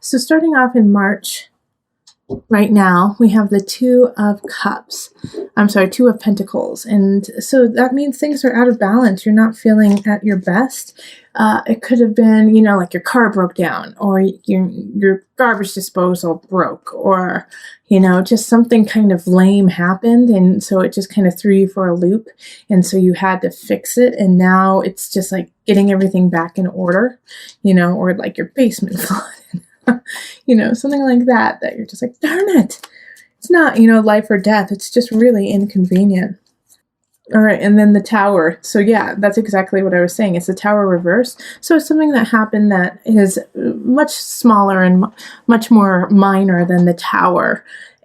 So starting off in March, right now, we have the Two of Cups. Two of Pentacles. And so that means things are out of balance. You're not feeling at your best. It could have been, like your car broke down, or your garbage disposal broke, or, just something kind of lame happened. And so it just kind of threw you for a loop. And so you had to fix it. And now it's just like getting everything back in order, or like your basement flooded. Something like that you're just like, darn it. It's not, life or death. It's just really inconvenient. All right. And then the Tower. So yeah, that's exactly what I was saying. It's the Tower reverse. So it's something that happened that is much smaller and much more minor than the Tower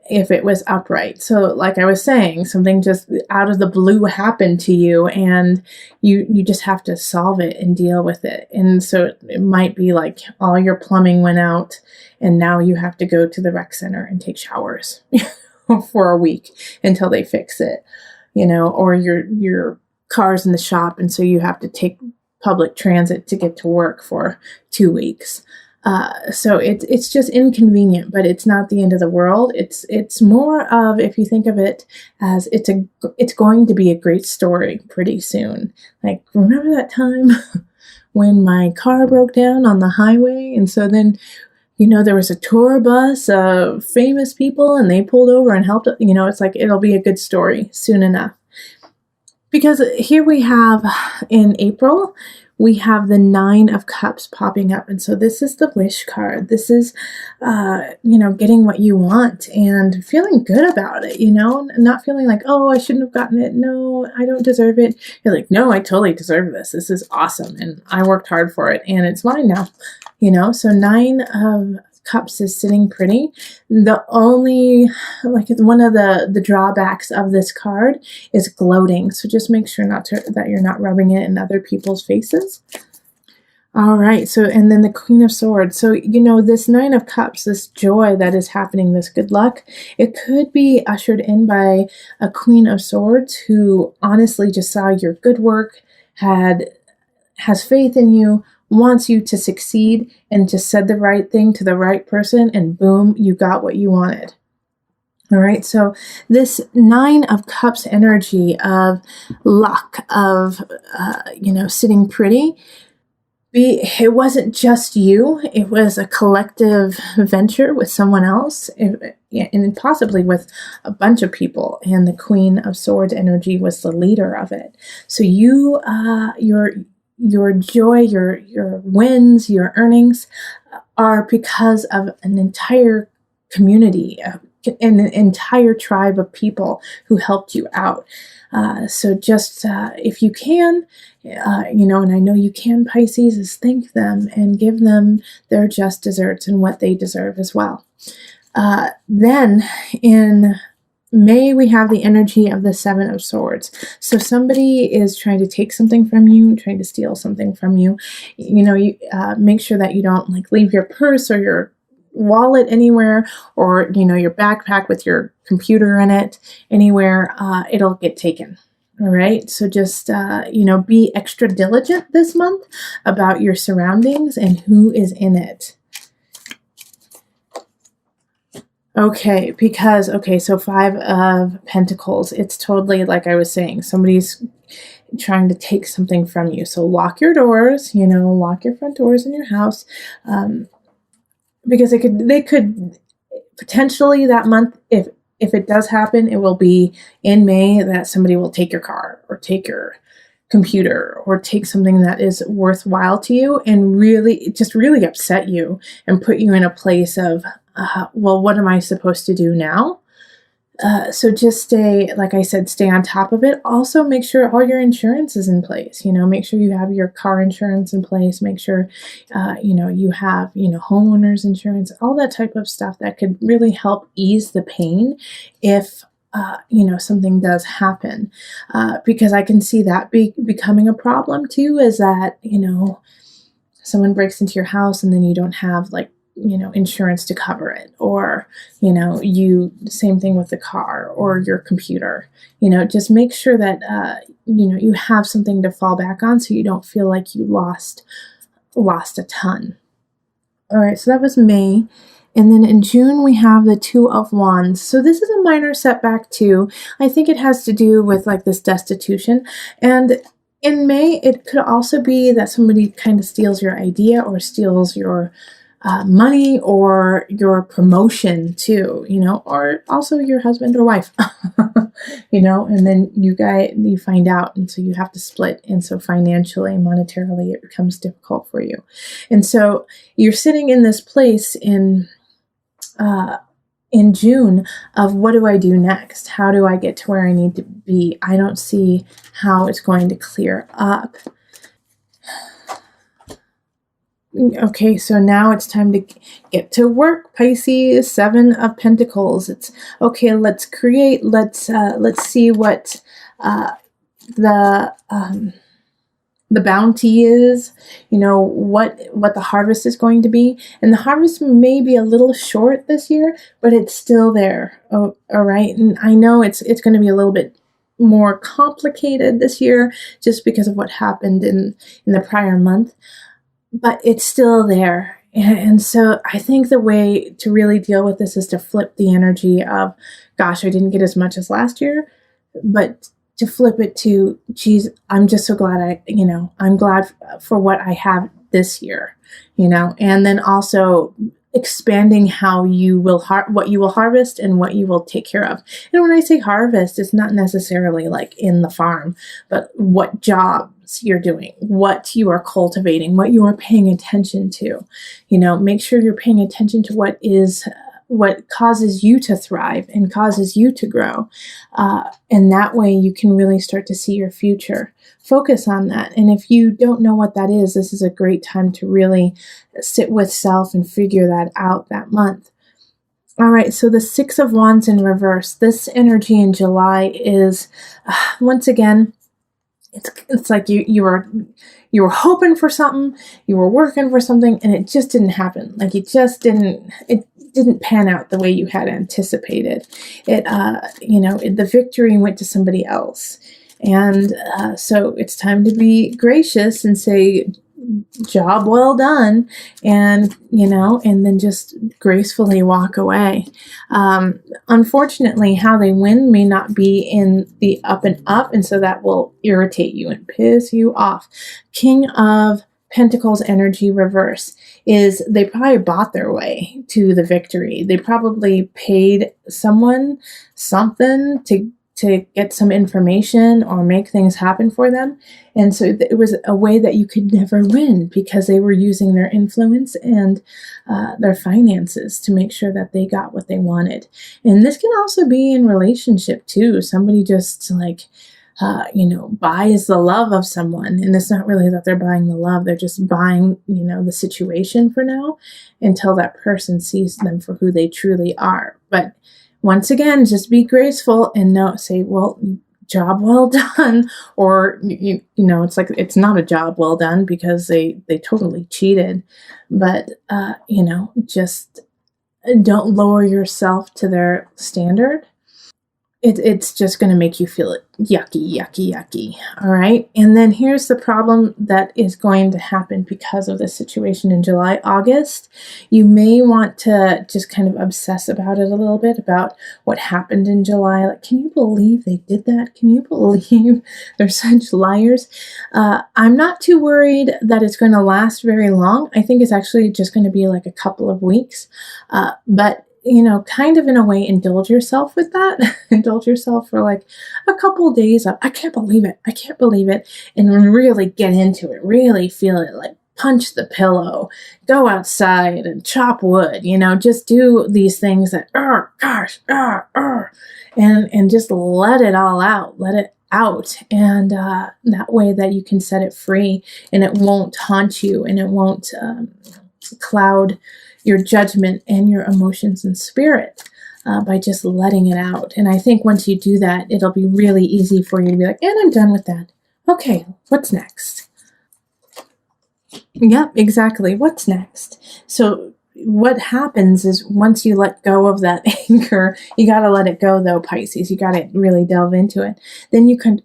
if it was upright. So like I was saying, something just out of the blue happened to you, and you just have to solve it and deal with it. And so it might be like all your plumbing went out, and now you have to go to the rec center and take showers for a week until they fix it, or your car's in the shop, and so you have to take public transit to get to work for 2 weeks. So it's just inconvenient, but it's not the end of the world. It's more of, if you think of it as it's going to be a great story pretty soon. Like, remember that time when my car broke down on the highway? And so then, there was a tour bus of famous people, and they pulled over and helped. It's like, it'll be a good story soon enough. Because here we have, in April, we have the Nine of Cups popping up. And so this is the wish card. This is, getting what you want and feeling good about it, not feeling like, oh, I shouldn't have gotten it. No, I don't deserve it. You're like, no, I totally deserve this. This is awesome. And I worked hard for it, and it's mine now, So Nine of Cups is sitting pretty. The only, one of the drawbacks of this card is gloating. So just make sure that you're not rubbing it in other people's faces. All right. So, and then the Queen of Swords. So, this Nine of Cups, this joy that is happening, this good luck, it could be ushered in by a Queen of Swords who honestly just saw your good work, has faith in you, wants you to succeed, and just said the right thing to the right person, and boom, you got what you wanted. All right, so this Nine of Cups energy of luck, of, sitting pretty, it wasn't just you. It was a collective venture with someone else, and possibly with a bunch of people, and the Queen of Swords energy was the leader of it. So your joy, your wins, your earnings are because of an entire community, an entire tribe of people who helped you out. So just if you can, and I know you can, Pisces, is thank them and give them their just desserts and what they deserve as well. Then in May, we have the energy of the Seven of Swords. So somebody is trying to take something from you, trying to steal something from you. You make sure that you don't leave your purse or your wallet anywhere, or your backpack with your computer in it anywhere. It'll get taken. All right. So just be extra diligent this month about your surroundings and who is in it. Okay, so Five of Pentacles, it's totally like I was saying, somebody's trying to take something from you. So lock your doors, lock your front doors in your house, because they could potentially that month, if it does happen, it will be in May that somebody will take your car or take your computer or take something that is worthwhile to you and really upset you and put you in a place of, well, what am I supposed to do now? So just stay on top of it. Also make sure all your insurance is in place, make sure you have your car insurance in place, make sure, you have, homeowners insurance, all that type of stuff that could really help ease the pain if, something does happen, because I can see that becoming a problem too, is that, someone breaks into your house and then you don't have insurance to cover it, or, same thing with the car or your computer, just make sure that, you have something to fall back on so you don't feel like you lost a ton. All right, so that was May. And then in June, we have the Two of Wands. So this is a minor setback too. I think it has to do with like this destitution. And in May, it could also be that somebody kind of steals your idea or steals your money or your promotion too, or also your husband or wife, and then you find out, and so you have to split. And so financially, monetarily, it becomes difficult for you. And so you're sitting in this place in June of, what do I do next? How do I get to where I need to be? I don't see how it's going to clear up. Okay, so now it's time to get to work, Pisces. 7 of Pentacles. It's okay. Let's create. Let's see what the bounty is. What the harvest is going to be, and the harvest may be a little short this year, but it's still there. Oh, all right, and I know it's going to be a little bit more complicated this year just because of what happened in the prior month. But it's still there. And so I think the way to really deal with this is to flip the energy of, gosh, I didn't get as much as last year, but to flip it to, geez, I'm just so glad I'm glad for what I have this year, and then also expanding how you will what you will harvest and what you will take care of. And when I say harvest, it's not necessarily like in the farm, but what jobs you're doing, what you are cultivating, what you are paying attention to. Make sure you're paying attention to what causes you to thrive and causes you to grow. And that way you can really start to see your future. Focus on that. And if you don't know what that is, this is a great time to really sit with self and figure that out that month. All right, so the 6 of Wands in reverse. This energy in July is, once again, it's like you were hoping for something, you were working for something, and it just didn't happen. Like it didn't pan out the way you had anticipated. The victory went to somebody else. And so it's time to be gracious and say, job well done, and then just gracefully walk away. Unfortunately, how they win may not be in the up and up, and so that will irritate you and piss you off. King of Pentacles energy reverse is they probably bought their way to the victory. They probably paid someone something to get some information or make things happen for them. And so it was a way that you could never win because they were using their influence and their finances to make sure that they got what they wanted. And this can also be in relationship too. Somebody just buys the love of someone. And it's not really that they're buying the love. They're just buying, the situation for now until that person sees them for who they truly are. But once again, just be graceful and say, well, job well done. Or, it's like, it's not a job well done because they totally cheated. But, just don't lower yourself to their standard. It's just going to make you feel yucky. All right. And then here's the problem that is going to happen because of this situation in July, August. You may want to just kind of obsess about it a little bit, about what happened in July. Like, can you believe they did that? Can you believe they're such liars? I'm not too worried that it's going to last very long. I think it's actually just going to be like a couple of weeks. But kind of in a way, indulge yourself with that. Indulge yourself for like a couple of days of, I can't believe it. And really get into it, really feel it, like punch the pillow, go outside and chop wood, just do these things that, and just let it all out, let it out. And that way that you can set it free and it won't haunt you and it won't cloud your judgment and your emotions and spirit by just letting it out. And I think once you do that, it'll be really easy for you to be like, and I'm done with that. Okay, what's next? Yep, exactly. What's next? So what happens is once you let go of that anger, you got to let it go though, Pisces. You got to really delve into it. Then you can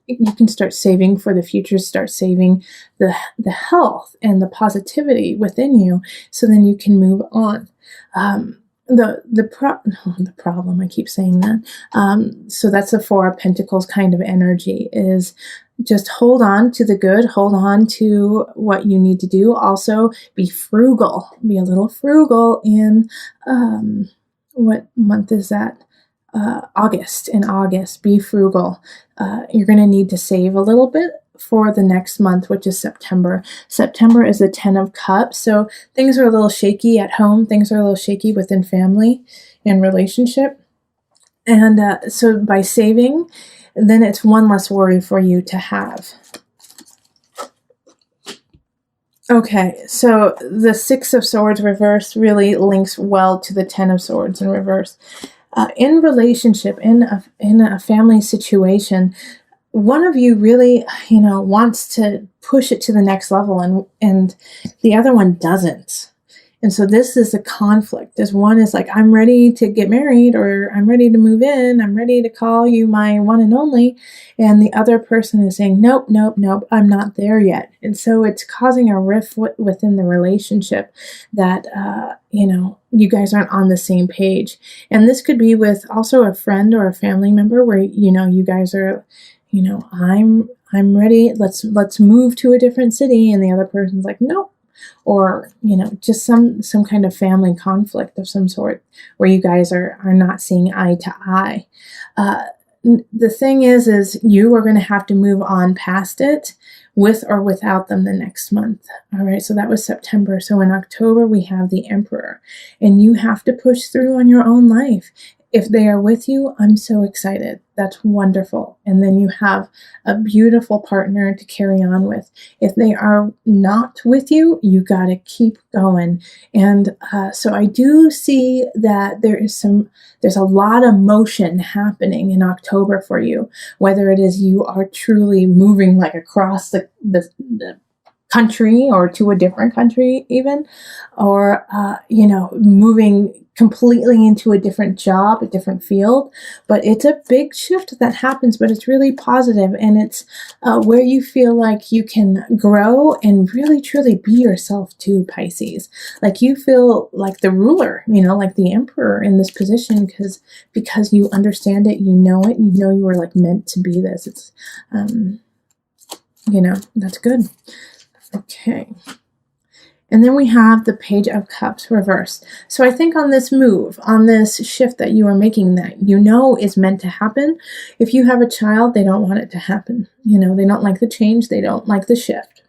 start saving for the future, start saving the health and the positivity within you, so then you can move on. The problem, I keep saying that. So that's the Four of Pentacles kind of energy, is just hold on to the good, hold on to what you need to do. Also be frugal, be a little frugal in, what month is that? August. In August, be frugal. You're going to need to save a little bit for the next month, which is September. September is the 10 of Cups. So things are a little shaky at home. Things are a little shaky within family and relationship. And so by saving, then it's one less worry for you to have. Okay, so the Six of Swords reverse really links well to the 10 of Swords in reverse. In relationship, in a family situation, one of you really, wants to push it to the next level, and the other one doesn't. And so this is a conflict. As one is like, I'm ready to get married, or I'm ready to move in, I'm ready to call you my one and only. And the other person is saying, nope, I'm not there yet. And so it's causing a rift within the relationship that, you guys aren't on the same page. And this could be with also a friend or a family member where, you guys are, I'm ready. Let's move to a different city. And the other person's like, nope. Or, just some kind of family conflict of some sort where you guys are not seeing eye to eye. The thing is you are going to have to move on past it with or without them the next month. All right. So that was September. So in October, we have the Emperor, and you have to push through on your own life. If they are with you, I'm so excited. That's wonderful. And then you have a beautiful partner to carry on with. If they are not with you, you got to keep going. And so I do see that there's a lot of motion happening in October for you, whether it is you are truly moving like across the country or to a different country even, or, moving completely into a different job, a different field. But it's a big shift that happens, but it's really positive, and it's where you feel like you can grow and really truly be yourself too, Pisces. Like you feel like the ruler, like the emperor in this position, because you understand it, you were like meant to be this. It's, that's good. Okay. And then we have the Page of Cups reversed. So I think on this move, on this shift that you are making that is meant to happen, if you have a child, they don't want it to happen. They don't like the change. They don't like the shift.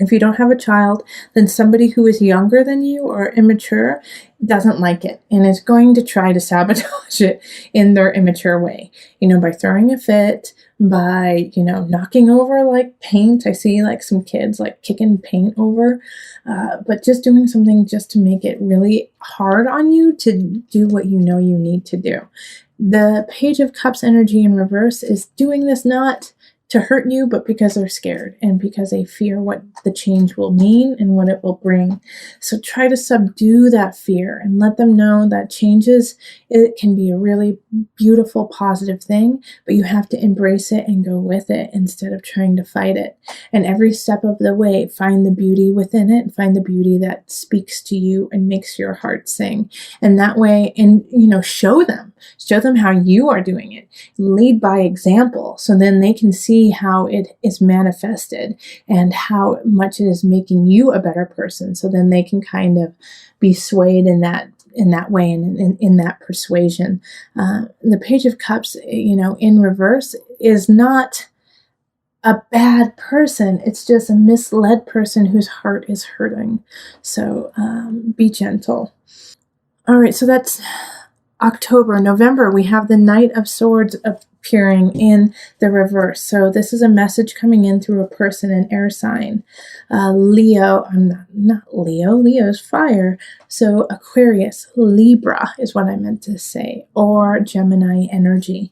If you don't have a child, then somebody who is younger than you or immature doesn't like it and is going to try to sabotage it in their immature way, by throwing a fit, by, knocking over like paint. I see like some kids like kicking paint over, but just doing something just to make it really hard on you to do what you need to do. The Page of Cups energy in reverse is doing this not to hurt you, but because they're scared and because they fear what the change will mean and what it will bring. So try to subdue that fear and let them know that it can be a really beautiful, positive thing, but you have to embrace it and go with it instead of trying to fight it. And every step of the way, find the beauty within it, find the beauty that speaks to you and makes your heart sing. And that way, show them how you are doing it. Lead by example, so then they can see how it is manifested and how much it is making you a better person. So then they can kind of be swayed in that way and in that persuasion. The Page of Cups, in reverse is not a bad person. It's just a misled person whose heart is hurting. So be gentle. All right. So that's October. November, we have the Knight of Swords appearing in the reverse. So this is a message coming in through a person, an air sign. Leo, I'm not Leo. Leo's fire. So Aquarius, Libra is what I meant to say, or Gemini energy.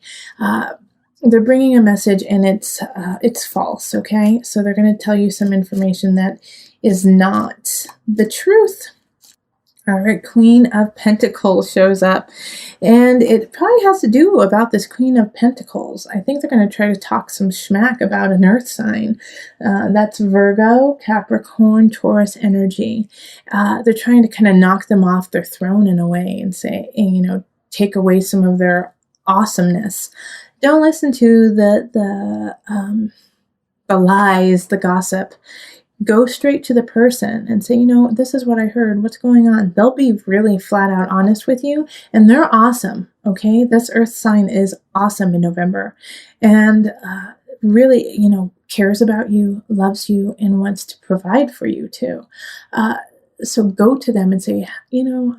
They're bringing a message and it's false. Okay. So they're going to tell you some information that is not the truth. All right, Queen of Pentacles shows up, and it probably has to do about this Queen of Pentacles. I think they're going to try to talk some schmack about an earth sign. That's Virgo, Capricorn, Taurus energy. They're trying to kind of knock them off their throne in a way and say, take away some of their awesomeness. Don't listen to the lies, the gossip. Go straight to the person and say, this is what I heard. What's going on? They'll be really flat out honest with you, and they're awesome. Okay. This earth sign is awesome in November, and really, cares about you, loves you, and wants to provide for you too. So go to them and say,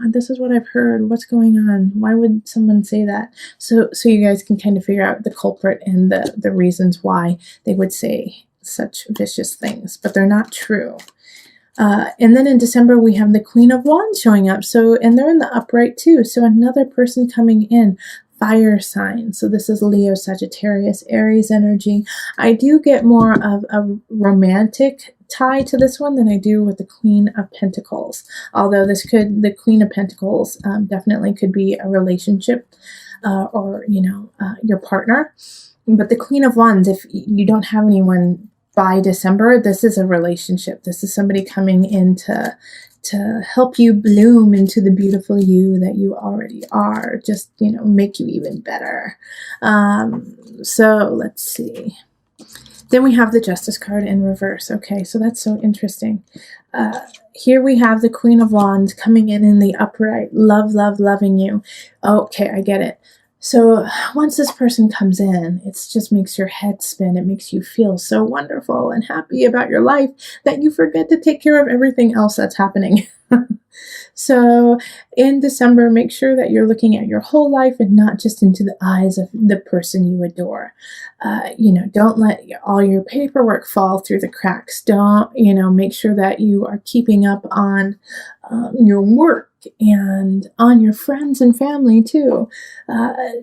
this is what I've heard. What's going on? Why would someone say that? So you guys can kind of figure out the culprit and the reasons why they would say such vicious things, but they're not true. And then in December, we have the Queen of Wands showing up. And they're in the upright too. So another person coming in, fire sign. So this is Leo, Sagittarius, Aries energy. I do get more of a romantic tie to this one than I do with the Queen of Pentacles. Although the Queen of Pentacles definitely could be a relationship or your partner. But the Queen of Wands, if you don't have anyone by December, this is a relationship. This is somebody coming in to help you bloom into the beautiful you that you already are. Just, make you even better. So let's see. Then we have the Justice card in reverse. Okay, so that's so interesting. Here we have the Queen of Wands coming in the upright. Loving you. Okay, I get it. So once this person comes in, it just makes your head spin. It makes you feel so wonderful and happy about your life that you forget to take care of everything else that's happening. So in December, make sure that you're looking at your whole life and not just into the eyes of the person you adore. Don't let all your paperwork fall through the cracks. Don't, make sure that you are keeping up on your work and on your friends and family too.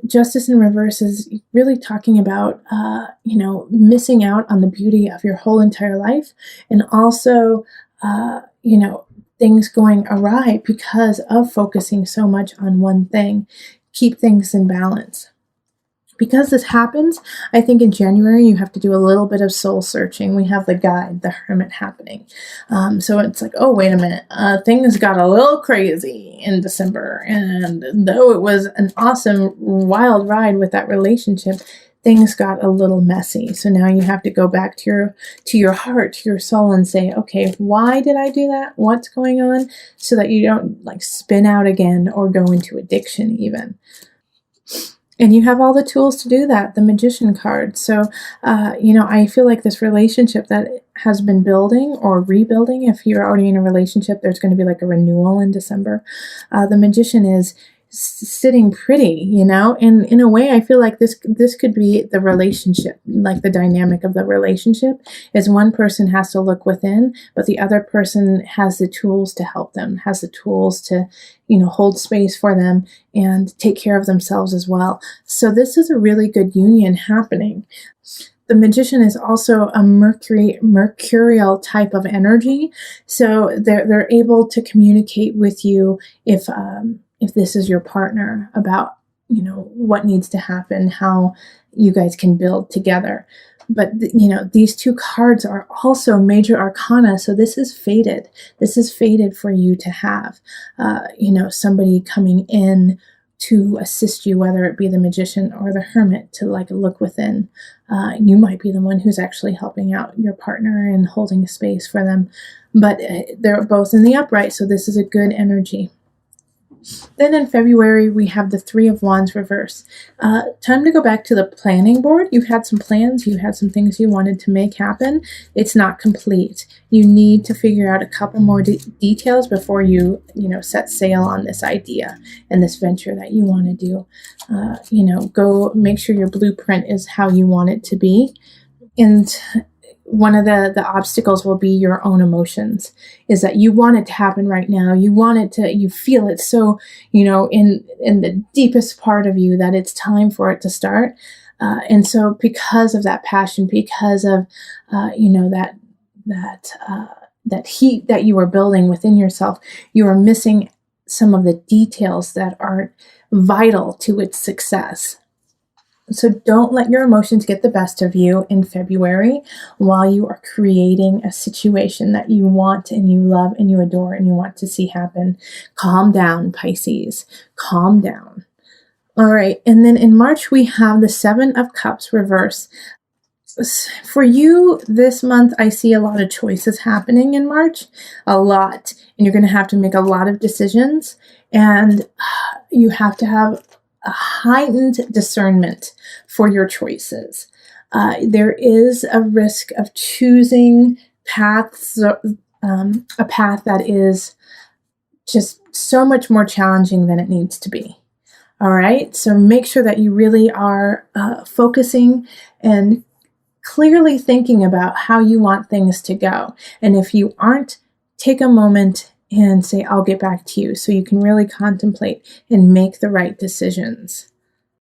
Justice in reverse is really talking about, missing out on the beauty of your whole entire life, and also, things going awry because of focusing so much on one thing. Keep things in balance. Because this happens, I think in January you have to do a little bit of soul searching. We have the guide, the hermit happening. So it's like, oh, wait a minute. Things got a little crazy in December. And though it was an awesome, wild ride with that relationship, things got a little messy. So now you have to go back to your heart, to your soul, and say, okay, why did I do that? What's going on? So that you don't spin out again or go into addiction even. And you have all the tools to do that, the Magician card. So, I feel like this relationship that has been building or rebuilding, if you're already in a relationship, there's going to be a renewal in December. The Magician is sitting pretty, and in a way I feel like this could be the relationship, the dynamic of the relationship is one person has to look within, but the other person has the tools to help them, has the tools to hold space for them and take care of themselves as well. So this is a really good union happening. The Magician is also a mercurial type of energy, so they're able to communicate with you if this is your partner about, what needs to happen, how you guys can build together. But, these two cards are also major arcana. So this is fated. This is fated for you to have, somebody coming in to assist you, whether it be the Magician or the Hermit, to look within. You might be the one who's actually helping out your partner and holding a space for them. But they're both in the upright. So this is a good energy. Then in February, we have the Three of Wands reverse. Time to go back to the planning board. You had some plans. You had some things you wanted to make happen. It's not complete. You need to figure out a couple more details before you, set sail on this idea and this venture that you want to do. Go make sure your blueprint is how you want it to be. And one of the obstacles will be your own emotions, is that you want it to happen right now. You want it to, you feel it so, in the deepest part of you that it's time for it to start. And so because of that passion, because of, that heat that you are building within yourself, you are missing some of the details that aren't vital to its success. So don't let your emotions get the best of you in February while you are creating a situation that you want and you love and you adore and you want to see happen. Calm down, Pisces. Calm down. All right. And then in March, we have the Seven of Cups reverse. For you this month, I see a lot of choices happening in March, a lot. And you're going to have to make a lot of decisions. And you have to have a heightened discernment for your choices. There is a risk of choosing paths, a path that is just so much more challenging than it needs to be. All right, so make sure that you really are focusing and clearly thinking about how you want things to go. And if you aren't, take a moment and say, I'll get back to you, so you can really contemplate and make the right decisions.